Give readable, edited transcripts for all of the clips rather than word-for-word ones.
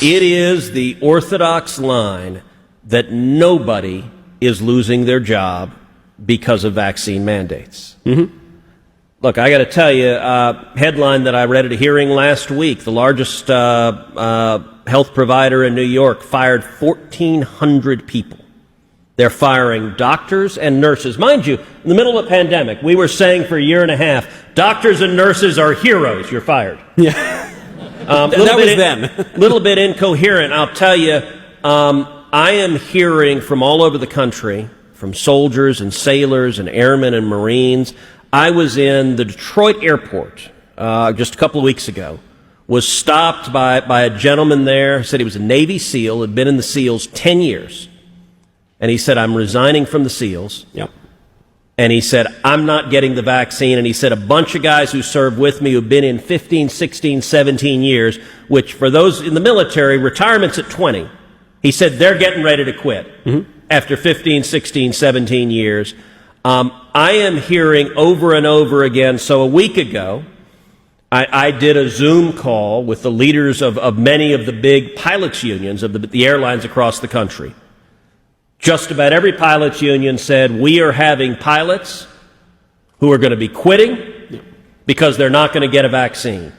It is the orthodox line that nobody is losing their job because of vaccine mandates. Mm-hmm. Look, I got to tell you, headline that I read at a hearing last week, the largest health provider in New York fired 1,400 people. They're firing doctors and nurses. Mind you, in the middle of a pandemic, we were saying for a year and a half, doctors and nurses are heroes. You're fired. Yeah. That was then. Little bit incoherent. I'll tell you, I am hearing from all over the country, from soldiers and sailors and airmen and Marines. I was in the Detroit airport just a couple of weeks ago, was stopped by a gentleman there, said he was a Navy SEAL, had been in the SEALs 10 years. And he said, I'm resigning from the SEALs. Yep. And he said, I'm not getting the vaccine. And he said, a bunch of guys who served with me who've been in 15, 16, 17 years, which for those in the military, retirement's at 20. He said, they're getting ready to quit after 15, 16, 17 years. I am hearing over and over again. So a week ago, I did a Zoom call with the leaders of many of the big pilots unions of the airlines across the country. Just about every pilots union said, we are having pilots who are going to be quitting because they're not going to get a vaccine.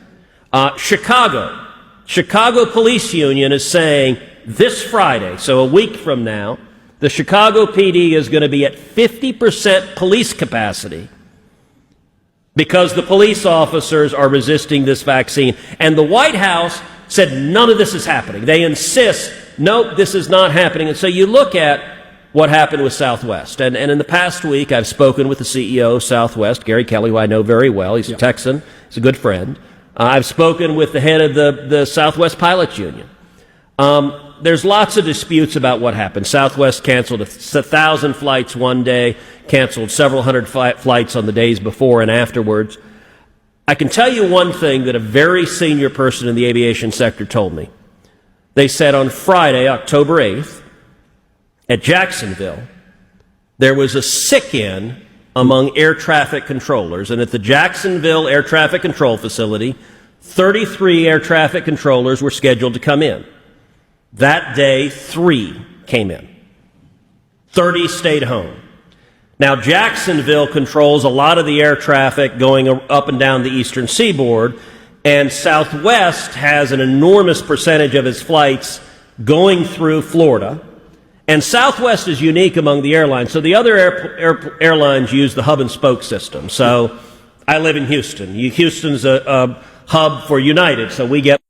Chicago Police Union is saying this Friday, so a week from now, the Chicago PD is going to be at 50% police capacity because the police officers are resisting this vaccine. And the White House said none of this is happening. They insist, nope, this is not happening. And so you look at what happened with Southwest. And in the past week, I've spoken with the CEO of Southwest, Gary Kelly, who I know very well. He's a Texan. He's a good friend. I've spoken with the head of the Southwest Pilots Union. There's lots of disputes about what happened. Southwest canceled 1,000 flights one day, canceled several hundred flights on the days before and afterwards. I can tell you one thing that a very senior person in the aviation sector told me. They said on Friday, October 8th, at Jacksonville, there was a sick-in among air traffic controllers. And at the Jacksonville Air Traffic Control Facility, 33 air traffic controllers were scheduled to come in. That day, 3 came in. 30 stayed home. Now, Jacksonville controls a lot of the air traffic going up and down the eastern seaboard, and Southwest has an enormous percentage of its flights going through Florida. And Southwest is unique among the airlines. So the other airlines use the hub and spoke system. So I live in Houston. Houston's a hub for United, so we get